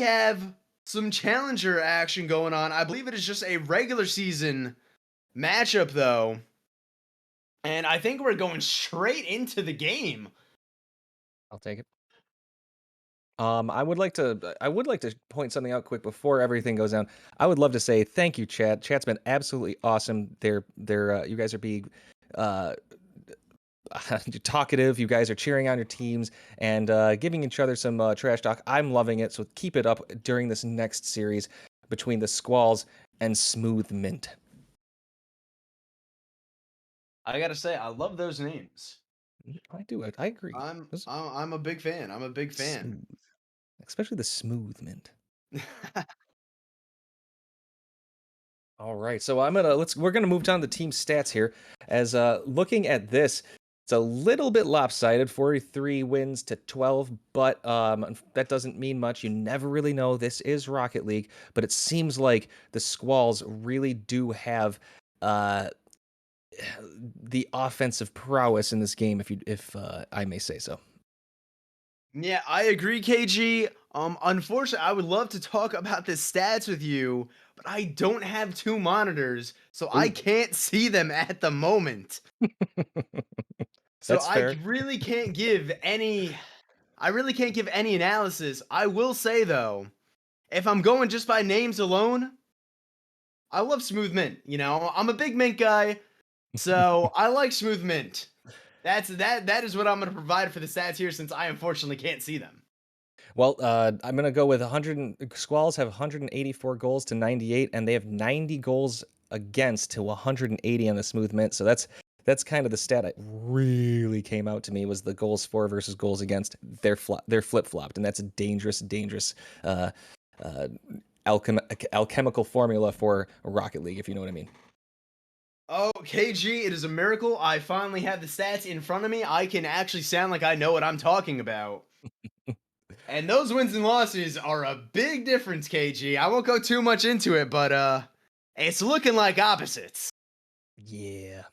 have some challenger action going on. I believe it is just a regular season matchup, though. And I think we're going straight into the game. I'll take it. I would like to point something out quick before everything goes down. I would love to say thank you, chat. Chat's been absolutely awesome. You guys are being uh talkative. You guys are cheering on your teams and giving each other some trash talk. I'm loving it. So keep it up during this next series between the Squalls and Smooth Mint. I gotta say, I love those names. I do. I agree. I'm a big fan. I'm a big fan. Smooth, especially the Smooth Mint. All right, so we're gonna move down to team stats here. As looking at this, it's a little bit lopsided, 43 wins to 12, but that doesn't mean much. You never really know. This is Rocket League, but it seems like the Squalls really do have the offensive prowess in this game, if I may say so. Yeah, I agree, KG. Unfortunately, I would love to talk about the stats with you, but I don't have two monitors, so I Ooh. can't see them at the moment. So That's I fair. really can't give any I really can't give any analysis. I will say though, if I'm going just by names alone, I love Smooth Mint. You know, I'm a big Mint guy, so I like Smooth Mint. That is what I'm going to provide for the stats here, since I unfortunately can't see them. Well, I'm gonna go with 100. Squalls have 184 goals to 98, and they have 90 goals against to 180 on the Smooth Mint. So that's kind of the stat that really came out to me was the goals for versus goals against. They're flip flopped, and that's a dangerous uh, uh, alchemical formula for Rocket League, if you know what I mean. Oh, KG, it is a miracle. I finally have the stats in front of me. I can actually sound like I know what I'm talking about. And those wins and losses are a big difference, KG. I won't go too much into it, but it's looking like opposites. Yeah,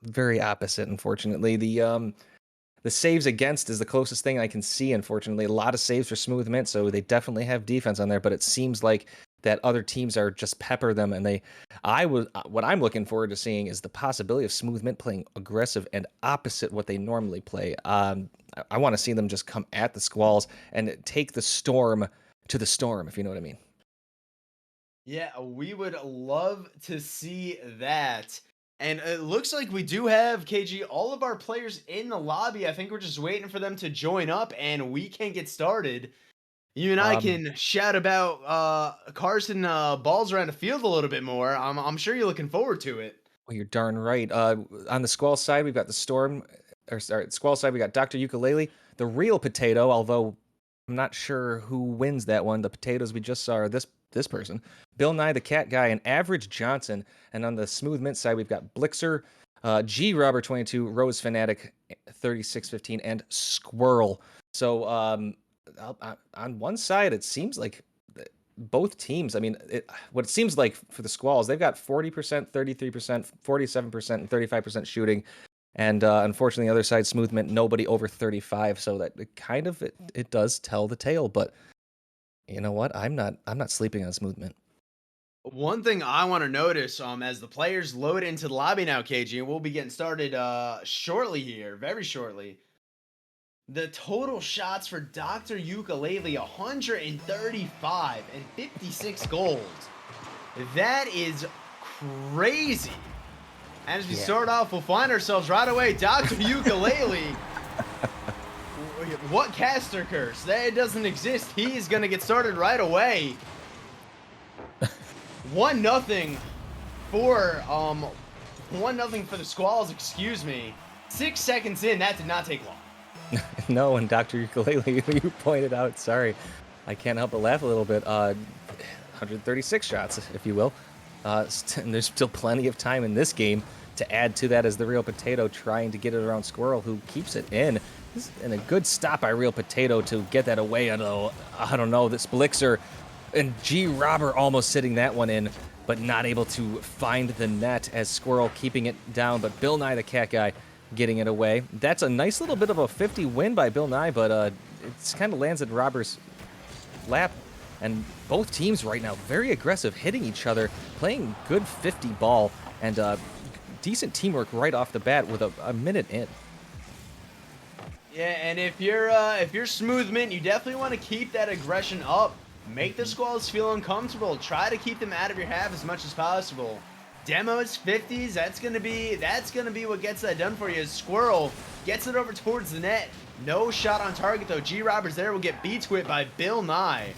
very opposite, unfortunately. The saves against is the closest thing I can see, unfortunately. A lot of saves for Smooth Mint, so they definitely have defense on there, but it seems like that other teams are just pepper them, and what I'm looking forward to seeing is the possibility of Smooth Mint playing aggressive and opposite what they normally play. I want to see them just come at the Squalls and take the storm to the storm, if you know what I mean. Yeah, we would love to see that. And it looks like we do have, KG, all of our players in the lobby. I think we're just waiting for them to join up and we can get started. You and I Um, can shout about Carson balls around the field a little bit more. I'm sure you're looking forward to it. well, you're darn right. On the Squall side, we've got the Storm, or sorry, Squall side, we got Dr. Ukulele, the real Potato, although I'm not sure who wins that one. The potatoes we just saw are this person, Bill Nye the Cat Guy, and Average Johnson. And on the Smooth Mint side, we've got Blixer, G Robber 22, Rose Fanatic 3615, and Squirrel. So on one side, it seems like both teams. I mean, what it seems like for the Squalls, they've got 40%, 33%, 47%, and 35% shooting. And unfortunately, the other side, Smooth Mint, nobody over 35. So that it does tell the tale. But you know what? I'm not sleeping on Smooth Mint. One thing I want to notice, as the players load into the lobby now, KG, and we'll be getting started shortly here, very shortly. The total shots for Dr. Ukulele, 135 and 56 goals. That is crazy. And as we Yeah. start off, we'll find ourselves right away. Dr. Ukulele. What caster curse? That doesn't exist. He's going to get started right away. 1-0 for 1-0 for the Squalls, excuse me. 6 seconds in, that did not take long. No, and Dr. Ukulele, you pointed out, sorry, I can't help but laugh a little bit. 136 shots, if you will. And there's still plenty of time in this game to add to that as the Real Potato trying to get it around Squirrel, who keeps it in. And a good stop by Real Potato to get that away. Although, I don't know, this Blixer and G Robber almost sitting that one in, but not able to find the net as Squirrel keeping it down. But Bill Nye, the Cat Guy, getting it away. That's a nice little bit of a 50 win by Bill Nye, but it's kind of lands at Robber's lap. And both teams right now very aggressive, hitting each other, playing good 50 ball, and decent teamwork right off the bat with a minute in. Yeah, and if you're Smooth Mint, you definitely want to keep that aggression up. Make the Squalls feel uncomfortable. Try to keep them out of your half as much as possible. Demos 50s, that's gonna be what gets that done for you. Squirrel gets it over towards the net. No shot on target though. G Roberts there will get beat to it by Bill Nye.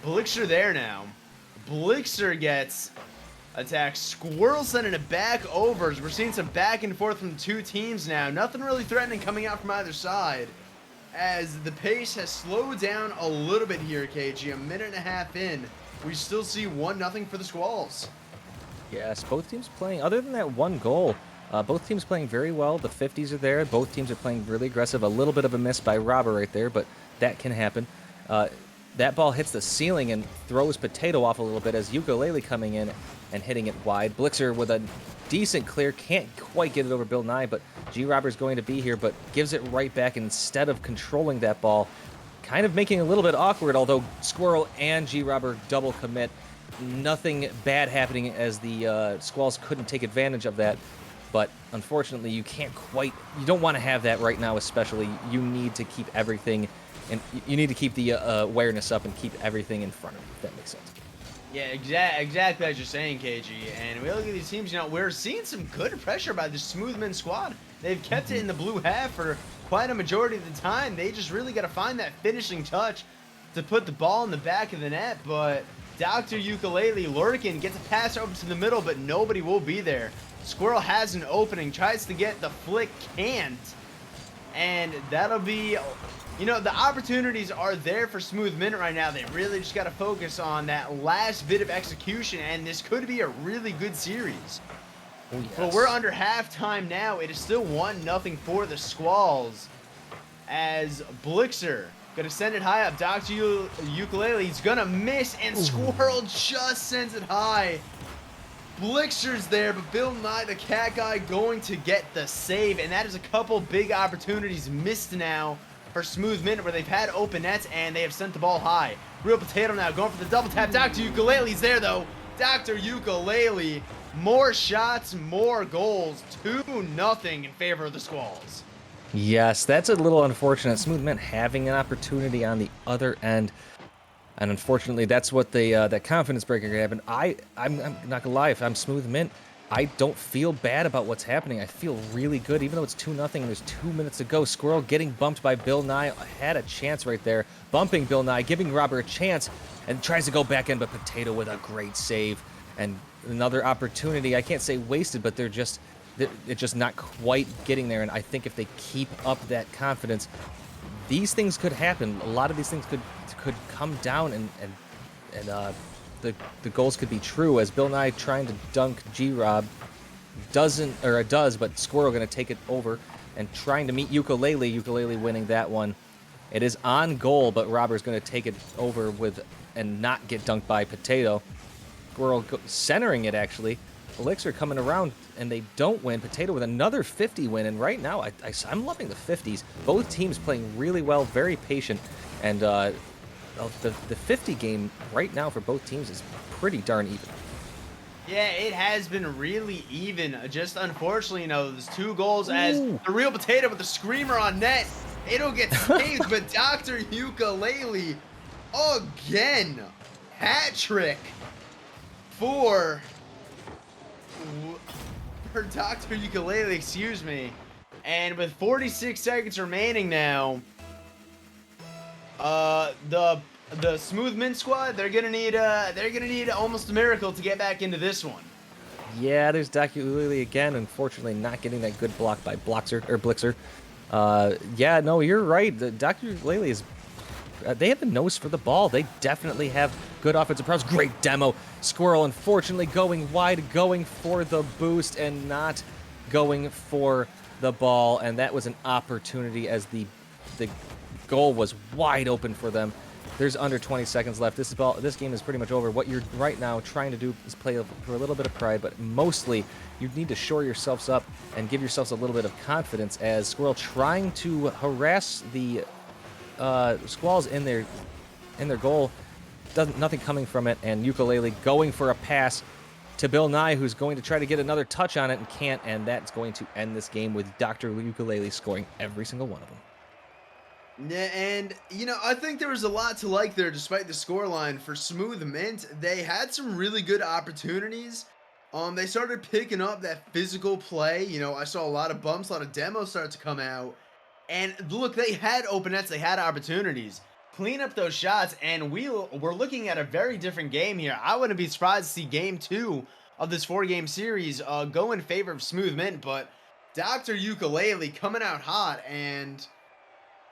Blixer there now. Blixer gets attacked. Squirrel sending it back over. We're seeing some back and forth from the two teams now. Nothing really threatening coming out from either side, as the pace has slowed down a little bit here, KG. A minute and a half in, we still see 1-0 for the Squalls. Yes, both teams playing, other than that one goal, both teams playing very well. The 50s are there. Both teams are playing really aggressive. A little bit of a miss by Robert right there, but that can happen. That ball hits the ceiling and throws Potato off a little bit as Ukulele coming in and hitting it wide. Blixer with a decent clear, can't quite get it over Bill Nye, but G Robert's going to be here, but gives it right back instead of controlling that ball, kind of making it a little bit awkward, although Squirrel and G Robert double commit. Nothing bad happening as the Squalls couldn't take advantage of that, but unfortunately you don't want to have that right now, especially. You need to keep everything, and you need to keep the awareness up and keep everything in front of you, if that makes sense. Yeah, exactly as you're saying, KG. And we look at these teams, we're seeing some good pressure by the Smoothman squad. They've kept it in the blue half for quite a majority of the time. They just really got to find that finishing touch to put the ball in the back of the net. But Dr. Ukulele lurking, gets a pass over to the middle, but nobody will be there. Squirrel has an opening, tries to get the flick, can't. And that'll be... the opportunities are there for Smooth Minute right now. They really just got to focus on that last bit of execution, and this could be a really good series. Oh, yes. But we're under halftime now. It is still 1-0 for the Squalls, as Blixer going to send it high up. Dr. Ukulele, he's going to miss, and Squirrel just sends it high. Blixer's there, but Bill Nye, the cat guy, going to get the save, and that is a couple big opportunities missed now for Smooth Minute, where they've had open nets and they have sent the ball high. Real Potato now going for the double tap. Dr. Ukulele's there though. Dr. Ukulele, more shots, more goals. 2-0 in favor of the Squalls. Yes, that's a little unfortunate. Smooth Mint having an opportunity on the other end, and unfortunately, that's what that confidence breaker happened. I'm not gonna lie, if I'm Smooth Mint, I don't feel bad about what's happening. I feel really good, even though it's 2-0 and there's 2 minutes to go. Squirrel getting bumped by Bill Nye, had a chance right there, bumping Bill Nye, giving Robert a chance, and tries to go back in, but Potato with a great save. And another opportunity, I can't say wasted, but they're just not quite getting there. And I think if they keep up that confidence, these things could happen. A lot of these things could come down, and the goals could be true, as Bill Nye trying to dunk G-Rob does, but Squirrel going to take it over and trying to meet Ukulele. Ukulele winning that one. It is on goal, but Robert's going to take it over and not get dunked by Potato. Squirrel centering it, actually. Elixir coming around, and they don't win. Potato with another 50 win, and right now I'm loving the 50s. Both teams playing really well, very patient, and the 50 game right now for both teams is pretty darn even. Yeah, it has been really even. Just unfortunately, there's 2 goals. Ooh. As the Real Potato with the screamer on net. It'll get saved, but Dr. Ukulele again. Hat trick for Dr. Ukulele, excuse me. And with 46 seconds remaining now, the Smooth Mint squad, they're gonna need almost a miracle to get back into this one. Yeah, there's Dr. Ukulele again, unfortunately not getting that good block by Blixer. Yeah, no, you're right. The Dr. Ukulele is they have the nose for the ball. They definitely have good offensive prowess. Great demo. Squirrel, unfortunately, going wide, going for the boost and not going for the ball. And that was an opportunity, as the goal was wide open for them. There's under 20 seconds left. This game is pretty much over. What you're right now trying to do is play for a little bit of pride, but mostly you need to shore yourselves up and give yourselves a little bit of confidence, as Squirrel trying to harass the Squalls in their in their goal. Nothing coming from it, and Ukulele going for a pass to Bill Nye, who's going to try to get another touch on it and can't, and that's going to end this game with Dr. Ukulele scoring every single one of them. Yeah, and I think there was a lot to like there despite the scoreline for Smooth Mint. They had some really good opportunities. They started picking up that physical play. I saw a lot of bumps, a lot of demos start to come out. And look, they had open nets, they had opportunities. Clean up those shots, and we're looking at a very different game here. I wouldn't be surprised to see game 2 of this 4-game series go in favor of Smooth Mint, but Dr. Ukulele coming out hot, and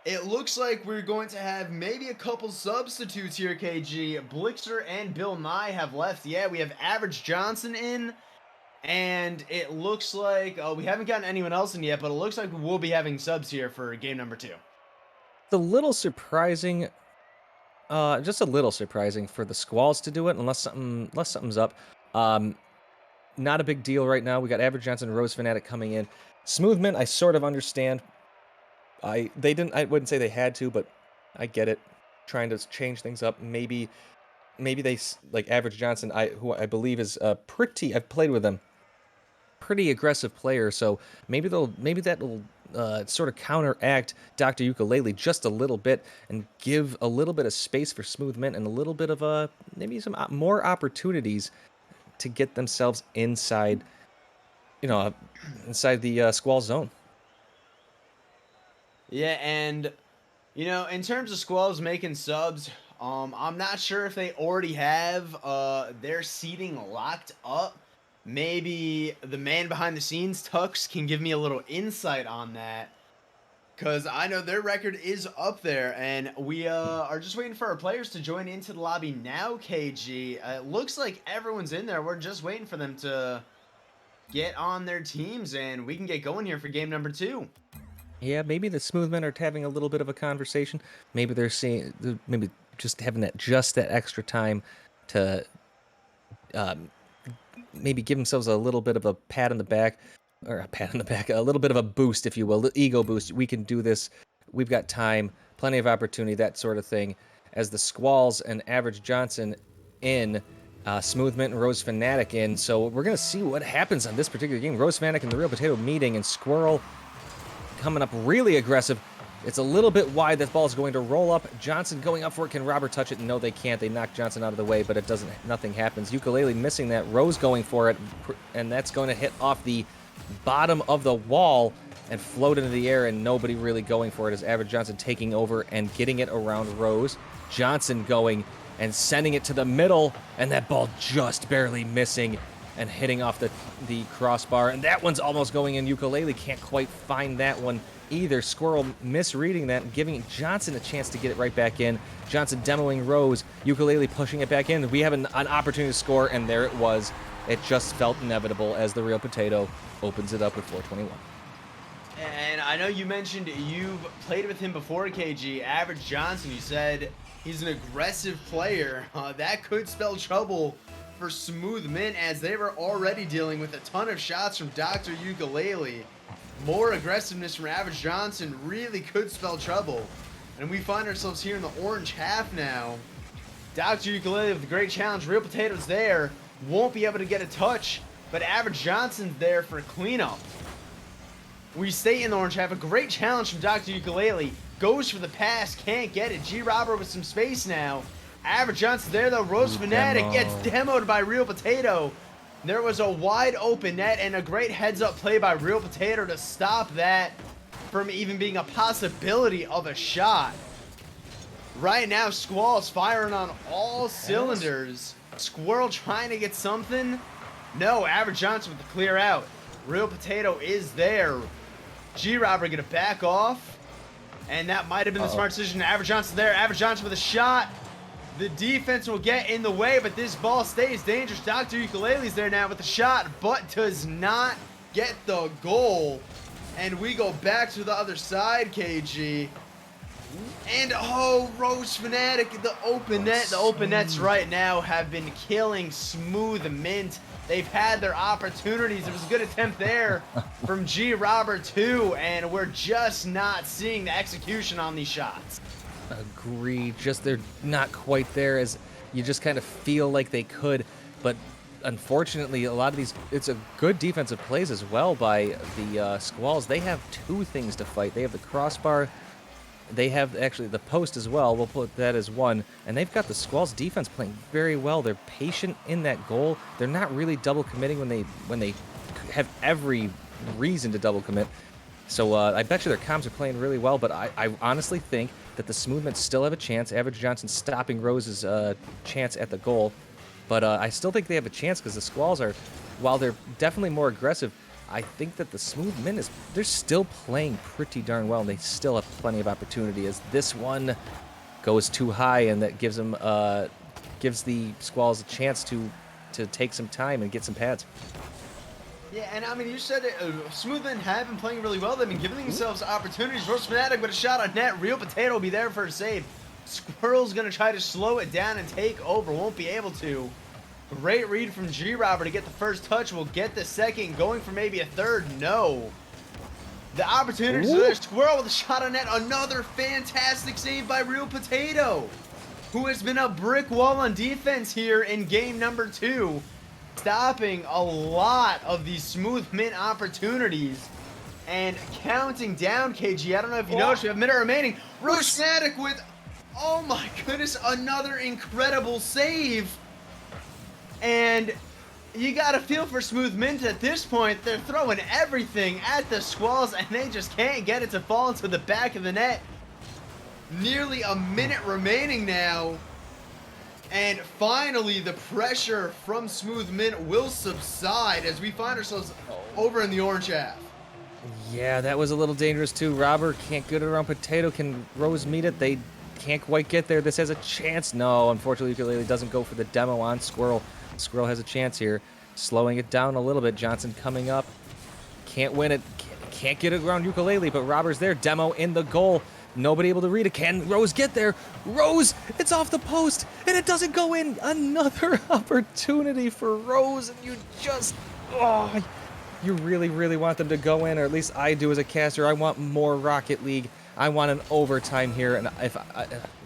it looks like we're going to have maybe a couple substitutes here, KG. Blixer and Bill Nye have left. Yeah, we have Average Johnson in, and it looks like we haven't gotten anyone else in yet, but it looks like we will be having subs here for game number 2. It's a little surprising, just a little surprising for the Squalls to do it, unless something's up. Not a big deal right now. We got Average Johnson and Rose Fanatic coming in. Smooth Mint, I sort of understand. I wouldn't say they had to, but I get it. Trying to change things up. Maybe they, like Average Johnson, who I believe is I've played with them, pretty aggressive player. So maybe that'll sort of counteract Dr. Ukulele just a little bit and give a little bit of space for Smooth Mint and a little bit of maybe some more opportunities to get themselves inside, inside the Squall zone. Yeah, and in terms of Squalls making subs, I'm not sure if they already have their seating locked up. Maybe the man behind the scenes, Tux, can give me a little insight on that, because I know their record is up there, and we are just waiting for our players to join into the lobby now, KG. It looks like everyone's in there. We're just waiting for them to get on their teams, and we can get going here for game number 2. Yeah, maybe the Smooth Men are having a little bit of a conversation. Maybe they're maybe just having that extra time to maybe give themselves a little bit of a pat on the back, a little bit of a boost, if you will, the ego boost. We can do this. We've got time, plenty of opportunity, that sort of thing. As the Squalls and Average Johnson in, Smooth Mint and Rose Fanatic in. So we're going to see what happens on this particular game. Rose Fanatic and the Real Potato meeting, and Squirrel coming up really aggressive. It's a little bit wide. That ball is going to roll up. Johnson going up for it. Can Robert touch it? No, they can't. They knock Johnson out of the way, but it doesn't. Nothing happens. Ukulele missing that. Rose going for it, and that's going to hit off the bottom of the wall and float into the air, and nobody really going for it as Average Johnson taking over and getting it around Rose. Johnson going and sending it to the middle, and that ball just barely missing and hitting off the crossbar, and that one's almost going in. Ukulele can't quite find that one either. Squirrel misreading that and giving Johnson a chance to get it right back in. Johnson demoing Rose. Ukulele pushing it back in. We have an opportunity to score, and there it was. It just felt inevitable as the Real Potato opens it up with 4:21. And I know you mentioned you've played with him before, KG. Average Johnson, you said he's an aggressive player. That could spell trouble for Smooth Mint, as they were already dealing with a ton of shots from Dr. Ukulele. More aggressiveness from Average Johnson really could spell trouble. And we find ourselves here in the orange half now. Dr. Ukulele with a great challenge. Real Potato's there. Won't be able to get a touch, but Average Johnson's there for cleanup. We stay in the orange half. A great challenge from Dr. Ukulele. Goes for the pass, can't get it. G-Robber with some space now. Average Johnson there, though. Rose Fanatic gets demoed by Real Potato. There was a wide open net and a great heads-up play by Real Potato to stop that from even being a possibility of a shot. Right now, Squall's firing on all cylinders. Squirrel trying to get something. No, Average Johnson with the clear out. Real Potato is there. G-Robber gonna back off. And that might have been the smart decision. Average Johnson there. Average Johnson with a shot. The defense will get in the way, but this ball stays dangerous. Dr. Ukulele's there now with the shot, but does not get the goal. And we go back to the other side, KG. And Rose Fanatic, the open net. The open nets right now have been killing Smooth Mint. They've had their opportunities. It was a good attempt there from G. Robert too, and we're just not seeing the execution on these shots. Agree. Just they're not quite there as you just kind of feel like they could, but unfortunately, a lot of these it's a good defensive plays as well by the Squalls. They have two things to fight. They have the crossbar. They have actually the post as well. We'll put that as one, and they've got the Squalls defense playing very well. They're patient in that goal. They're not really double committing when they have every reason to double commit. So I bet you their comms are playing really well, but I honestly think that the Smoothments still have a chance. Average Johnson stopping Rose's chance at the goal, but I still think they have a chance because the Squalls are, while they're definitely more aggressive, I think that the Smoothment they're still playing pretty darn well, and they still have plenty of opportunity. As this one goes too high, and that gives them gives the Squalls a chance to take some time and get some pads. Yeah, and I mean, you said it, Smoothman have been playing really well. They've been giving themselves opportunities. Rose Fanatic with a shot on net. Real Potato will be there for a save. Squirrel's going to try to slow it down and take over. Won't be able to. Great read from G-Robber to get the first touch. Will get the second. Going for maybe a third. No. The opportunities are there. Squirrel with a shot on net. Another fantastic save by Real Potato, who has been a brick wall on defense here in game number 2. Stopping a lot of these smooth mint opportunities and counting down. KG, I don't know if you noticed, we have a minute remaining. Rose Fanatic with, oh my goodness, another incredible save. And you got to feel for Smooth Mint at this point. They're throwing everything at the Squalls, and they just can't get it to fall into the back of the net. Nearly a minute remaining now. And finally, the pressure from Smooth Mint will subside as we find ourselves over in the orange half. Yeah, that was a little dangerous too. Robert can't get it around Potato. Can Rose meet it? They can't quite get there. This has a chance. No, unfortunately, Ukulele doesn't go for the demo on Squirrel. Squirrel has a chance here. Slowing it down a little bit. Johnson coming up. Can't win it. Can't get it around Ukulele, but Robert's there. Demo in the goal. Nobody able to read it. Can Rose get there? Rose! It's off the post, and it doesn't go in. Another opportunity for Rose, and you just... Oh, you really, really want them to go in, or at least I do as a caster. I want more Rocket League. I want an overtime here, and if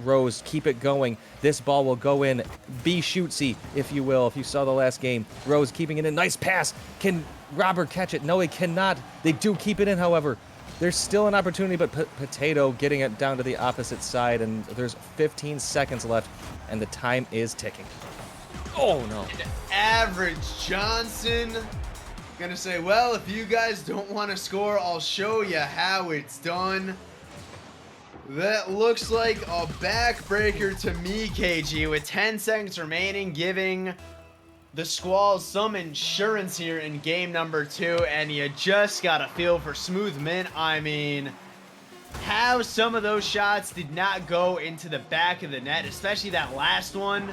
Rose, keep it going. This ball will go in. Be shootsy, if you will, if you saw the last game. Rose keeping it in. Nice pass. Can Robert catch it? No, he cannot. They do keep it in, however. There's still an opportunity, but Potato getting it down to the opposite side, and there's 15 seconds left, and the time is ticking. Oh, no. And Average Johnson gonna say, well, if you guys don't want to score, I'll show you how it's done. That looks like a backbreaker to me, KG, with 10 seconds remaining, giving the Squalls some insurance here in game number 2, and you just got a feel for Smooth Mint. I mean, how some of those shots did not go into the back of the net, especially that last one,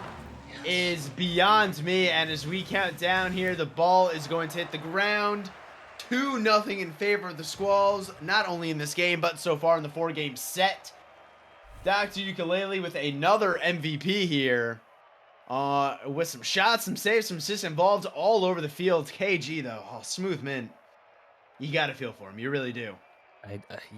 is beyond me. And as we count down here, the ball is going to hit the ground. 2-0 in favor of the Squalls, not only in this game, but so far in the 4-game set. Dr. Ukulele with another MVP here. With some shots, some saves, some assists involved all over the field. KG, though, Smooth Mint. You got to feel for him. You really do.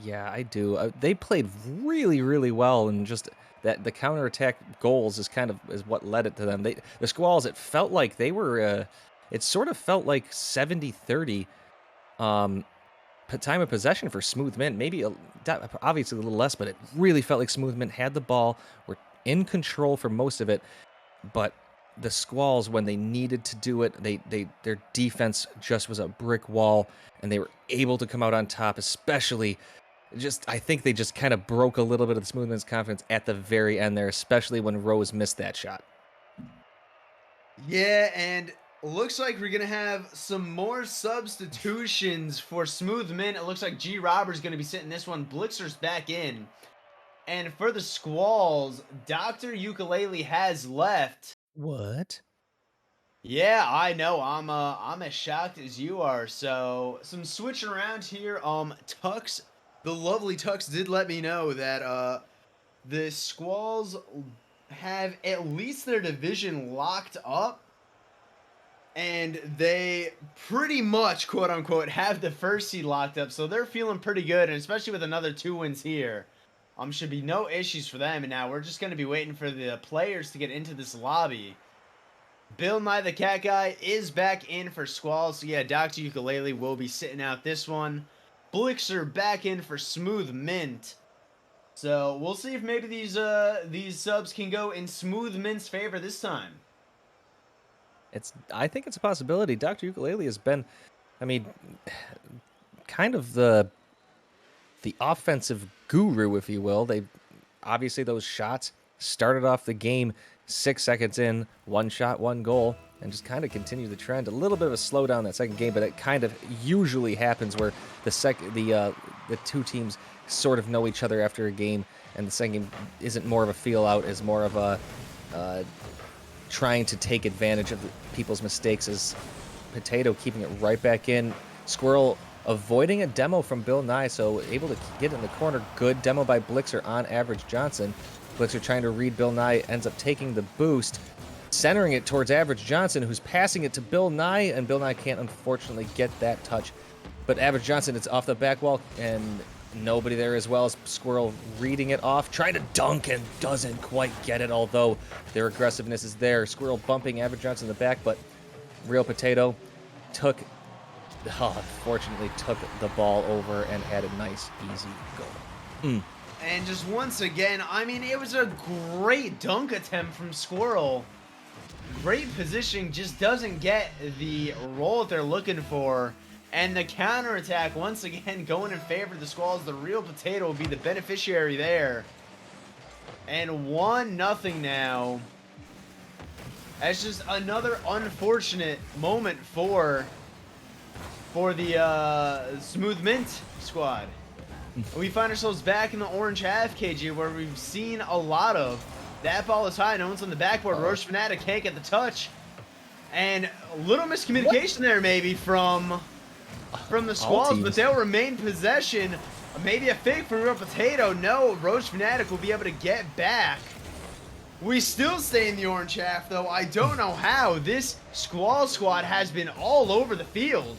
Yeah, I do. They played really, really well, and just that the counterattack goals is kind of is what led it to them. The Squalls, it felt like they were, it sort of felt like 70-30 time of possession for Smooth Mint. Maybe obviously a little less, but it really felt like Smooth Mint had the ball, were in control for most of it. But the Squalls, when they needed to do it, their defense just was a brick wall, and they were able to come out on top. Especially, I think they just kind of broke a little bit of the Smoothman's confidence at the very end there, especially when Rose missed that shot. Yeah, and looks like we're gonna have some more substitutions for Smooth Mint. It looks like G Robber's gonna be sitting this one. Blitzer's back in. And for the Squalls, Dr. Ukulele has left. What? Yeah, I know. I'm as shocked as you are. So some switching around here. Tux, the lovely Tux did let me know that the Squalls have at least their division locked up. And they pretty much, quote unquote, have the first seed locked up. So they're feeling pretty good, and especially with another 2 wins here. Should be no issues for them. And now we're just going to be waiting for the players to get into this lobby. Bill Nye the Cat Guy is back in for Squalls. So yeah, Dr. Ukulele will be sitting out this one. Blixer back in for Smooth Mint. So we'll see if maybe these subs can go in Smooth Mint's favor this time. I think it's a possibility. Dr. Ukulele has been, I mean, kind of the offensive guru, if you will. They obviously, those shots started off the game 6 seconds in, 1 shot, 1 goal, and just kind of continue the trend. A little bit of a slowdown that second game, but it kind of usually happens where the two teams sort of know each other after a game, and the second game isn't more of a feel out, is more of a trying to take advantage of people's mistakes. As Potato keeping it right back in. Squirrel avoiding a demo from Bill Nye, so able to get in the corner. Good demo by Blixer on Average Johnson. Blixer trying to read Bill Nye, ends up taking the boost, centering it towards Average Johnson, who's passing it to Bill Nye, and Bill Nye can't unfortunately get that touch. But Average Johnson, it's off the back wall, and nobody there, as well as Squirrel reading it off, trying to dunk and doesn't quite get it, although their aggressiveness is there. Squirrel bumping Average Johnson in the back, but Real Potato fortunately took the ball over and had a nice, easy goal. And just once again, I mean, it was a great dunk attempt from Squirrel. Great positioning, just doesn't get the roll that they're looking for. And the counterattack, once again, going in favor of the Squalls. The Real Potato will be the beneficiary there. And 1-0 now. That's just another unfortunate moment for the Smooth Mint squad. We find ourselves back in the orange half, KG, where we've seen a lot of. That ball is high, no one's on the backboard. Roche Fanatic can't get the touch. And a little miscommunication there maybe from the Squalls, but they'll remain possession. Maybe a fake from Real Potato. No, Roche Fanatic will be able to get back. We still stay in the orange half, though. I don't know how. This Squall squad has been all over the field.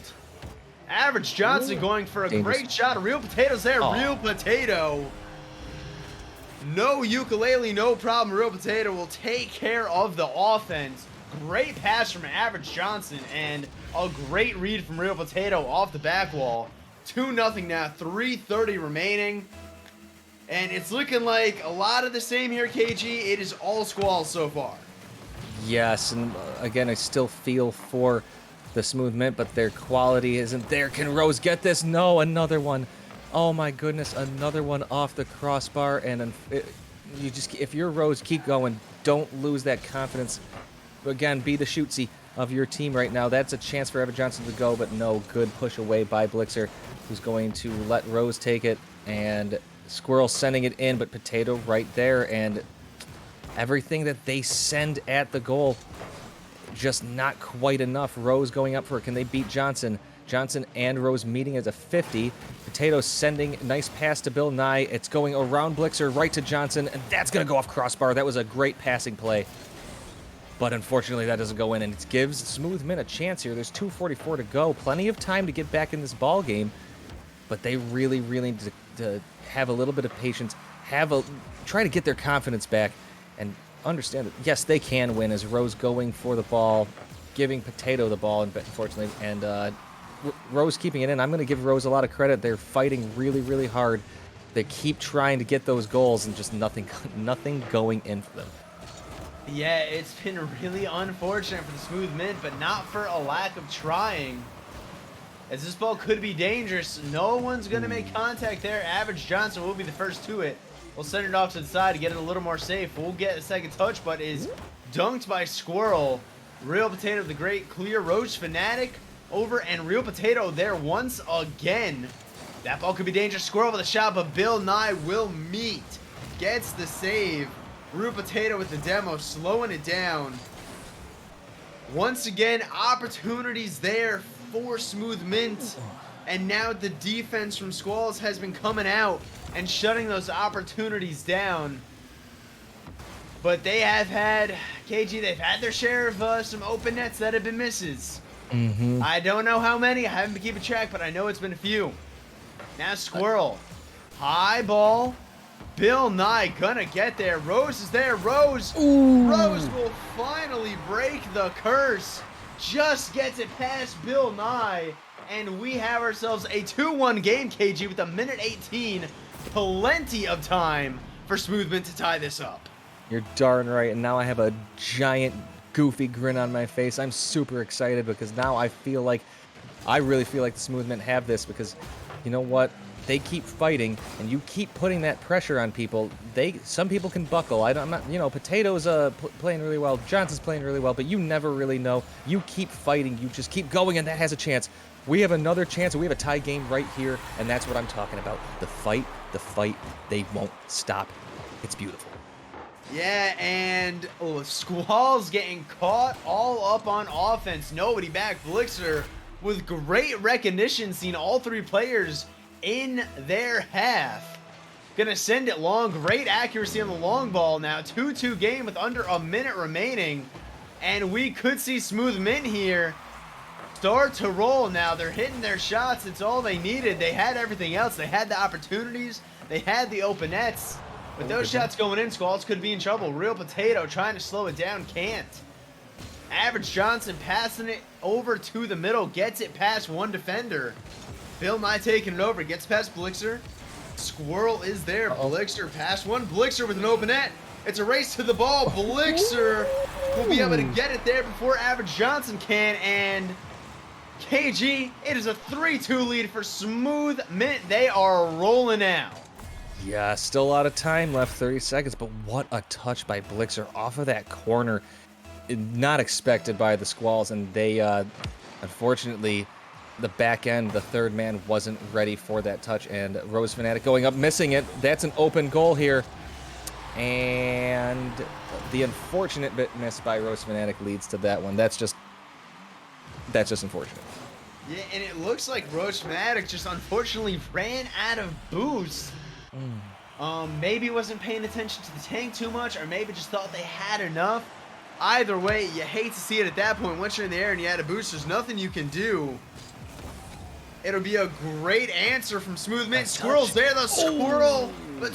Average Johnson going for a great shot. Real Potato's there. Real Potato. No Ukulele, no problem. Real Potato will take care of the offense. Great pass from Average Johnson and a great read from Real Potato off the back wall. 2-0 now, 3:30 remaining. And it's looking like a lot of the same here, KG. It is all Squalls so far. Yes, and again, I still feel for the Smooth Mint, but their quality isn't there. Can Rose get this? No, another one. Oh my goodness, another one off the crossbar. And if you're Rose, keep going. Don't lose that confidence. Again, be the shootsy of your team right now. That's a chance for Evan Johnson to go, but no, good push away by Blixer, who's going to let Rose take it, and Squirrel sending it in, but Potato right there, and everything that they send at the goal, just not quite enough. Rose going up for it. Can they beat Johnson? Johnson and Rose meeting as a 50. Potato sending nice pass to Bill Nye. It's going around Blixer right to Johnson, and that's going to go off crossbar. That was a great passing play. But unfortunately, that doesn't go in, and it gives Smooth Mint a chance here. There's 2:44 to go. Plenty of time to get back in this ball game, but they really, really need to have a little bit of patience, try to get their confidence back, and understand that, yes, they can win, as Rose going for the ball, giving Potato the ball, and unfortunately, and Rose keeping it in. I'm going to give Rose a lot of credit. They're fighting really, really hard. They keep trying to get those goals, and just nothing going in for them. Yeah, it's been really unfortunate for the Smooth Mint, but not for a lack of trying. As this ball could be dangerous, no one's going to make contact there. Average Johnson will be the first to it. We'll send it off to the side to get it a little more safe. We'll get a second touch, but is dunked by Squirrel. Real Potato, the great clear. Roach Fanatic over, and Real Potato there once again. That ball could be dangerous. Squirrel with a shot, but Bill Nye will meet. Gets the save. Real Potato with the demo, slowing it down. Once again, opportunities there for Smooth Mint. And now the defense from Squalls has been coming out and shutting those opportunities down. But they have had, KG, they've had their share of some open nets that have been misses. I don't know how many. I haven't been keeping track, but I know it's been a few. Now Squirrel. High ball. Bill Nye gonna get there. Rose is there. Rose. Ooh. Rose will finally break the curse. Just gets it past Bill Nye. And we have ourselves a 2-1 game, KG, with a minute 18. Plenty of time for Smoothman to tie this up. You're darn right. And now I have a giant, goofy grin on my face. I'm super excited because now I really feel like the Smoothman have this because, you know what? They keep fighting, and you keep putting that pressure on people. Some people can buckle. I'm not, Potato's playing really well. Johnson's playing really well, but you never really know. You keep fighting. You just keep going, and that has a chance. We have another chance. We have a tie game right here, and that's what I'm talking about. The fight. They won't stop. It's beautiful. Yeah, and Squalls getting caught all up on offense. Nobody back. Blixer with great recognition, seeing all three players in their half. Gonna send it long. Great accuracy on the long ball now. 2-2 game with under a minute remaining. And we could see Smooth Mint here start to roll now. They're hitting their shots. It's all they needed. They had everything else. They had the opportunities. They had the open nets. With those shots going in, Squalls could be in trouble. Real Potato trying to slow it down. Can't. Average Johnson passing it over to the middle. Gets it past one defender. Bill Nye taking it over. Gets past Blixer. Squirrel is there. Blixer past one. Blixer with an open net. It's a race to the ball. Blixer will be able to get it there before Average Johnson can. And KG, it is a 3-2 lead for Smooth Mint. They are rolling out. Yeah, still a lot of time left, 30 seconds, but what a touch by Blixer off of that corner. Not expected by the Squalls, and they, unfortunately, the back end, the third man wasn't ready for that touch, and Rose Fanatic going up, missing it. That's an open goal here. And the unfortunate bit miss by Rose Fanatic leads to that one. That's just unfortunate. Yeah, and it looks like Rose Fanatic just unfortunately ran out of boost. Maybe wasn't paying attention to the tank too much, or maybe just thought they had enough. Either way, you hate to see it at that point. Once you're in the air and you had a boost, there's nothing you can do. It'll be a great answer from Smooth Mint. Squirrel's there, the Squirrel, but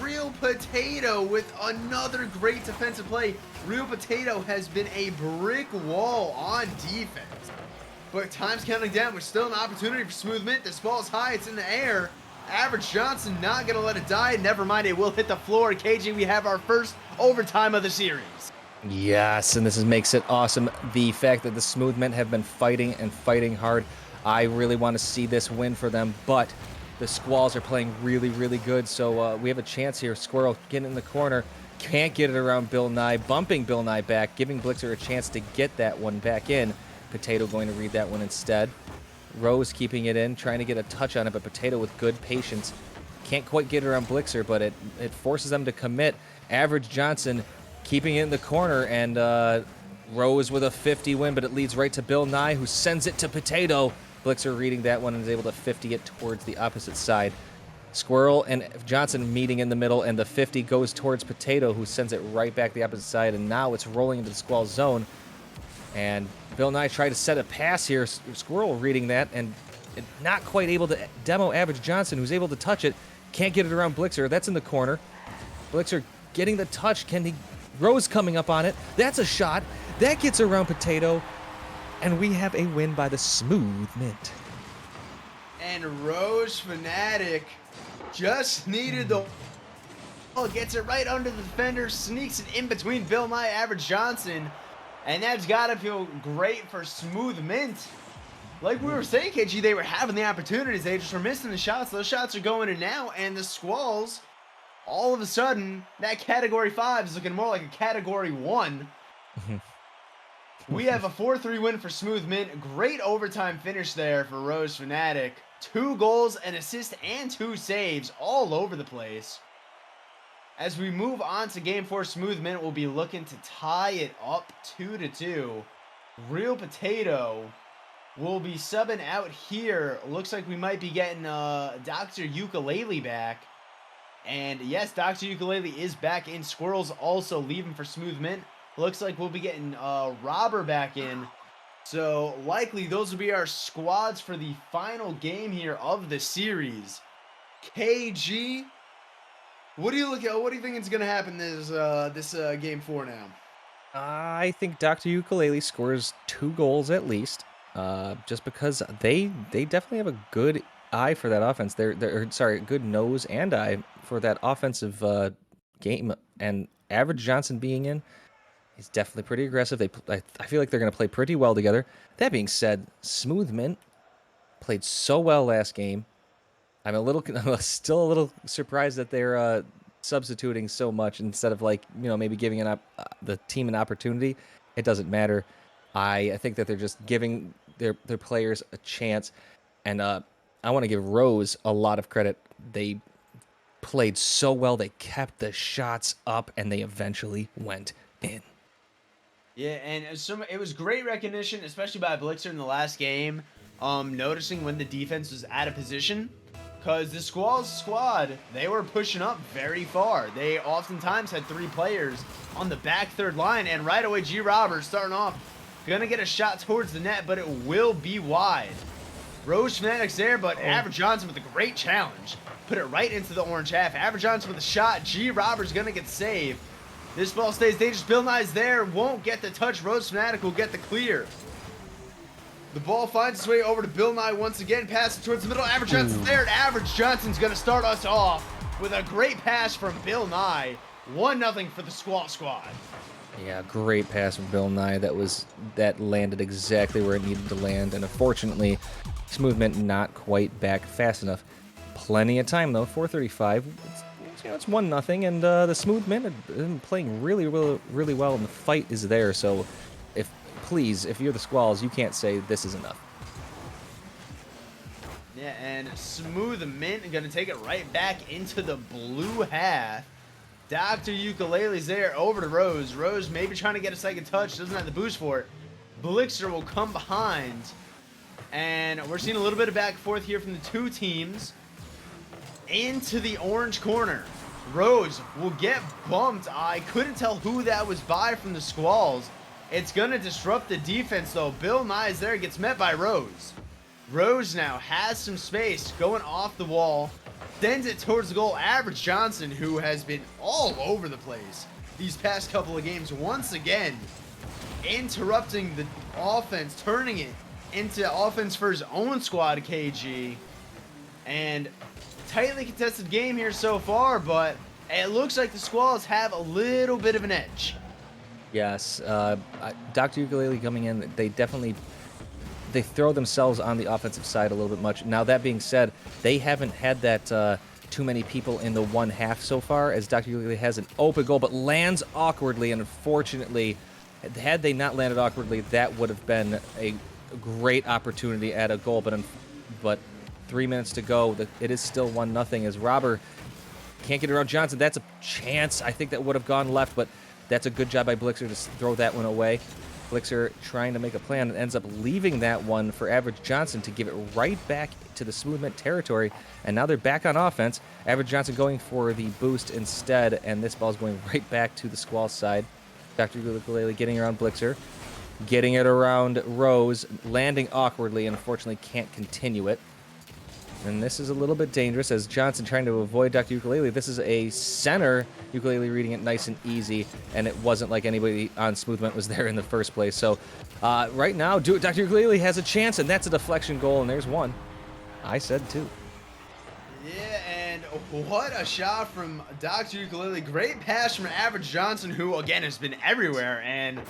Real Potato with another great defensive play. Real Potato has been a brick wall on defense. But time's counting down. There's still an opportunity for Smooth Mint. This ball's high, it's in the air. Average Johnson not gonna let it die. Never mind, it will hit the floor. KG, we have our first overtime of the series. Yes, and this makes it awesome. The fact that the Smooth Mint have been fighting and fighting hard. I really want to see this win for them, but the Squalls are playing really, really good, so we have a chance here. Squirrel getting in the corner, can't get it around Bill Nye, bumping Bill Nye back, giving Blixer a chance to get that one back in. Potato going to read that one instead. Rose keeping it in, trying to get a touch on it, but Potato with good patience. Can't quite get it around Blixer, but it forces them to commit. Average Johnson keeping it in the corner, and Rose with a 50 win, but it leads right to Bill Nye, who sends it to Potato. Blixer reading that one and is able to 50 it towards the opposite side. Squirrel and Johnson meeting in the middle, and the 50 goes towards Potato, who sends it right back the opposite side, and now it's rolling into the Squall zone. And Bill Nye tried to set a pass here. Squirrel reading that, and not quite able to demo Average Johnson, who's able to touch it. Can't get it around Blixer. That's in the corner. Blixer getting the touch. Rose coming up on it. That's a shot. That gets around Potato. And we have a win by the Smooth Mint. And Rose Fanatic just needed the ball. Gets it right under the defender. Sneaks it in between Bill Nye, Average Johnson. And that's got to feel great for Smooth Mint. Like we were saying, KG, they were having the opportunities. They just were missing the shots. Those shots are going in now. And the Squalls, all of a sudden, that Category 5 is looking more like a Category 1. We have a 4-3 win for Smooth Mint. Great overtime finish there for Rose Fanatic. 2 goals, an assist, and 2 saves all over the place. As we move on to Game 4, Smooth Mint will be looking to tie it up 2-2. Real Potato will be subbing out here. Looks like we might be getting Dr. Ukulele back. And yes, Dr. Ukulele is back in. Squirrel's also leaving for Smooth Mint. Looks like we'll be getting Robber back in. So likely those will be our squads for the final game here of the series. KG, What do you look at? What do you think is going to happen this game 4 now? I think Dr. Ukulele scores 2 goals at least, just because they definitely have a good eye for that offense. They're sorry, good nose and eye for that offensive game. And Average Johnson being in, he's definitely pretty aggressive. I feel like they're going to play pretty well together. That being said, Smooth Mint played so well last game. I'm still a little surprised that they're substituting so much instead of like maybe giving the team an opportunity. It doesn't matter. I think that they're just giving their players a chance, and I want to give Rose a lot of credit. They played so well. They kept the shots up, and they eventually went in. Yeah, and it was great recognition, especially by Blixer in the last game. Noticing when the defense was out of position, because the Squalls squad, they were pushing up very far. They oftentimes had 3 players on the back third line, and right away G. Roberts starting off, gonna get a shot towards the net, but it will be wide. Rose Fanatics there, but Average Johnson with a great challenge. Put it right into the orange half. Average Johnson with a shot. G. Roberts gonna get saved. This ball stays dangerous. Bill Nye's there. Won't get the touch. Rose Fanatic will get the clear. The ball finds its way over to Bill Nye once again. Pass it towards the middle. Average Johnson's there. And Average Johnson's going to start us off with a great pass from Bill Nye. 1-0 for the Squall Squad. Yeah, great pass from Bill Nye. That landed exactly where it needed to land, and unfortunately, Smooth Mint not quite back fast enough. Plenty of time though. 4:35. It's 1-0, and the Smooth Mint have been playing really, really, really well, and the fight is there. So, if you're the Squalls, you can't say this is enough. Yeah, and Smooth Mint going to take it right back into the blue half. Dr. Ukulele's there over to Rose. Rose maybe trying to get a second touch. Doesn't have the boost for it. Blixer will come behind. And we're seeing a little bit of back and forth here from the two teams. Into the orange corner. Rose will get bumped. I couldn't tell who that was by from the Squalls. It's going to disrupt the defense, though. Bill Nye's there, gets met by Rose. Rose now has some space going off the wall. Sends it towards the goal. Average Johnson, who has been all over the place these past couple of games, once again interrupting the offense, turning it into offense for his own squad, KG. And tightly contested game here so far, but it looks like the Squalls have a little bit of an edge. Yes, Dr. Ukulele coming in, they throw themselves on the offensive side a little bit much. Now, that being said, they haven't had that too many people in the one half so far, as Dr. Ukulele has an open goal, but lands awkwardly, and unfortunately, had they not landed awkwardly, that would have been a great opportunity at a goal, but 3 minutes to go, it is still 1-0, as Robber can't get around Johnson. That's a chance. I think that would have gone left, but that's a good job by Blixer to throw that one away. Blixer trying to make a plan and ends up leaving that one for Average Johnson to give it right back to the Smooth Mint territory. And now they're back on offense. Average Johnson going for the boost instead, and this ball's going right back to the Squall side. Dr. Ukulele getting around Blixer, getting it around Rose, landing awkwardly, and unfortunately can't continue it. And this is a little bit dangerous as Johnson trying to avoid Dr. Ukulele. This is a center. Ukulele reading it nice and easy, and it wasn't like anybody on Smooth Mint was there in the first place. So right now, Dr. Ukulele has a chance, and that's a deflection goal, and there's one. I said two. Yeah, and what a shot from Dr. Ukulele. Great pass from Average Johnson, who, again, has been everywhere. And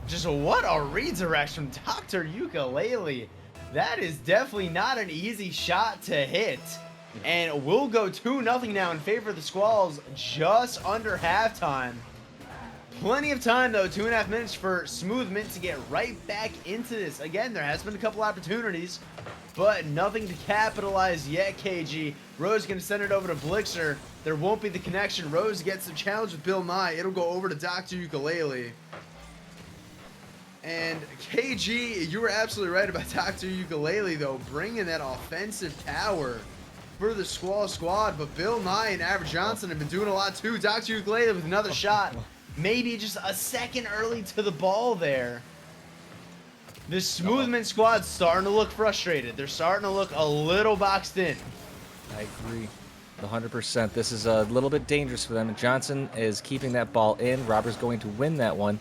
just what a redirect from Dr. Ukulele. That is definitely not an easy shot to hit. And we'll go 2-0 now in favor of the Squalls just under halftime. Plenty of time, though, 2.5 minutes for Smooth Mint to get right back into this. Again, there has been a couple opportunities, but nothing to capitalize yet, KG. Rose going to send it over to Blixer. There won't be the connection. Rose gets the challenge with Bill Nye. It'll go over to Dr. Ukulele. And KG, you were absolutely right about Dr. Ukulele, though, bringing that offensive power for the Squall squad. But Bill Nye and Average Johnson have been doing a lot, too. Dr. Ukulele with another shot. Maybe just a second early to the ball there. The Smooth Mint squad's starting to look frustrated. They're starting to look a little boxed in. I agree. 100%. This is a little bit dangerous for them. And Johnson is keeping that ball in. Robber's going to win that one.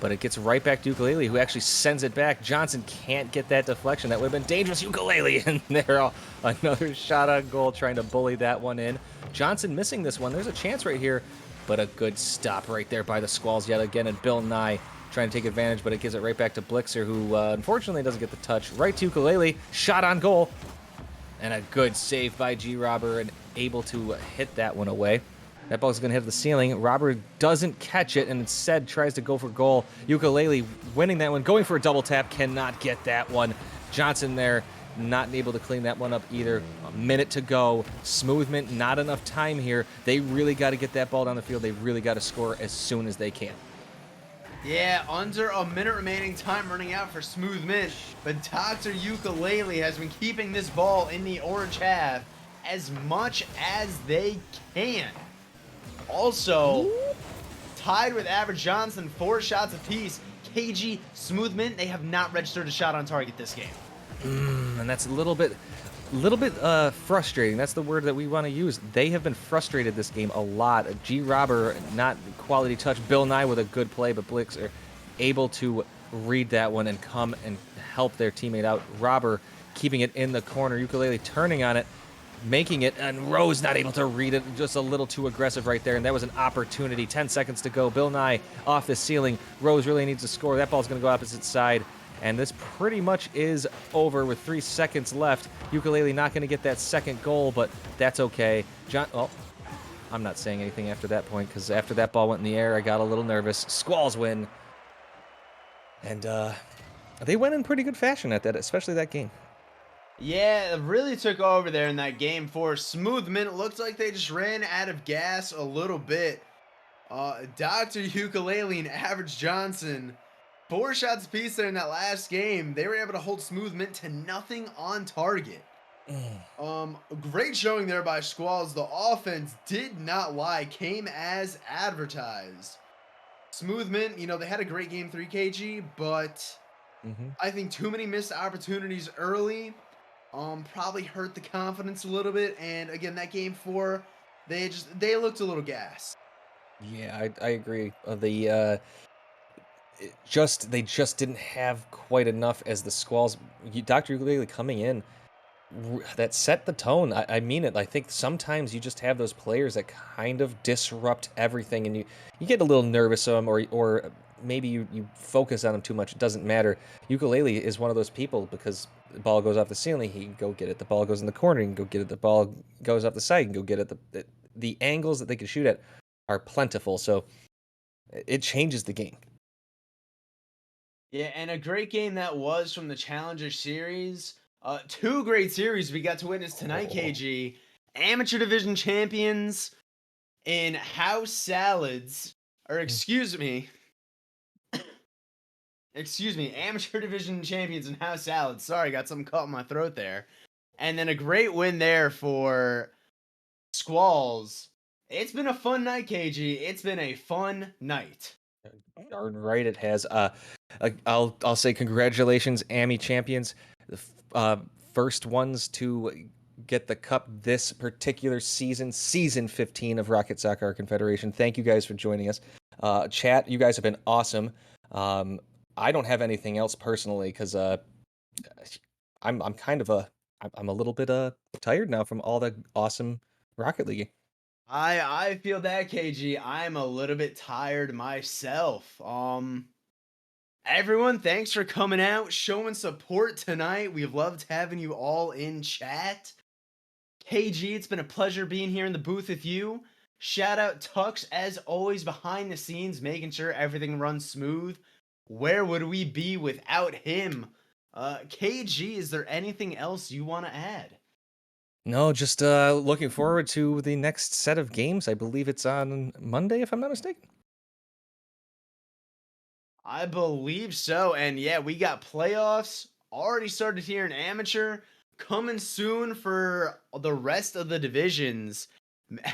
But it gets right back to Ukulele, who actually sends it back. Johnson can't get that deflection. That would have been dangerous. Ukulele in there. Another shot on goal, trying to bully that one in. Johnson missing this one. There's a chance right here, but a good stop right there by the Squalls yet again. And Bill Nye trying to take advantage, but it gives it right back to Blixer, who unfortunately doesn't get the touch. Right to Ukulele. Shot on goal. And a good save by G. Robber, and able to hit that one away. That ball's going to hit the ceiling. Robert doesn't catch it and instead tries to go for goal. Ukulele winning that one, going for a double tap, cannot get that one. Johnson there, not able to clean that one up either. A minute to go. Smoothment, not enough time here. They really got to get that ball down the field. They really got to score as soon as they can. Yeah, under a minute remaining, time running out for Smooth Mint, but Dr. Ukulele has been keeping this ball in the orange half as much as they can. Also, tied with Average Johnson, 4 shots apiece. KG, Smooth Mint, they have not registered a shot on target this game. And that's a little bit frustrating. That's the word that we want to use. They have been frustrated this game a lot. G. Robber, not quality touch. Bill Nye with a good play, but Blix are able to read that one and come and help their teammate out. Robber keeping it in the corner. Ukulele turning on it, making it, and Rose not able to read it. Just a little too aggressive right there, and that was an opportunity. 10 seconds to go. Bill Nye off the ceiling. Rose really needs to score. That ball's going to go opposite side. And this pretty much is over with 3 seconds left. Ukulele not going to get that second goal, but that's okay. Well, I'm not saying anything after that point, because after that ball went in the air, I got a little nervous. Squalls win. And they went in pretty good fashion at that, especially that game. Yeah, it really took over there in that game for Smooth Mint. It looked like they just ran out of gas a little bit. Dr. Ukulele and Average Johnson, 4 shots apiece there in that last game. They were able to hold Smooth Mint to nothing on target. Great showing there by Squalls. The offense did not lie, came as advertised. Smooth Mint, you know, they had a great game 3 KG, but I think too many missed opportunities early probably hurt the confidence a little bit. And again, that game 4, they looked a little gassed. Yeah, I agree. They just didn't have quite enough as the Squalls. Dr. Ukulele coming in, that set the tone. I mean it. I think sometimes you just have those players that kind of disrupt everything, and you get a little nervous of them, or maybe you focus on them too much. It doesn't matter. Ukulele is one of those people, because the ball goes off the ceiling, he can go get it. The ball goes in the corner, he can go get it. The ball goes off the side, he can go get it. The angles that they can shoot at are plentiful, so it changes the game. Yeah, and a great game that was from the Challenger Series. 2 great series we got to witness tonight, KG. Amateur Division champions in House Salads. Or excuse me, Amateur Division champions in House Salads. Sorry, got something caught in my throat there. And then a great win there for Squalls. It's been a fun night, KG. It's been a fun night. Darn right it has. I'll say congratulations, AMI champions, the first ones to get the cup this particular season, season 15 of Rocket Soccer Confederation. Thank you guys for joining us. Chat, you guys have been awesome. I don't have anything else personally, because I'm kind of I'm a little bit tired now from all the awesome Rocket League. I feel that, KG. I'm a little bit tired myself. Everyone, thanks for coming out, showing support tonight. We've loved having you all in chat. KG, it's been a pleasure being here in the booth with you. Shout out Tux, as always, behind the scenes, making sure everything runs smooth. Where would we be without him? KG, is there anything else you want to add? No, just looking forward to the next set of games. I believe it's on Monday, if I'm not mistaken. I believe so. And yeah, we got playoffs already started here in amateur, coming soon for the rest of the divisions.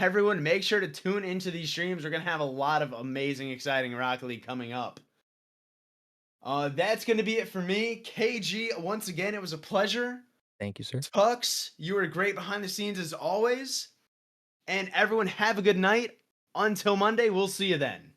Everyone, make sure to tune into these streams. We're going to have a lot of amazing, exciting Rocket League coming up. That's going to be it for me. KG, once again, it was a pleasure. Thank you, sir. Tux, you were great behind the scenes as always. And everyone have a good night. Until Monday, we'll see you then.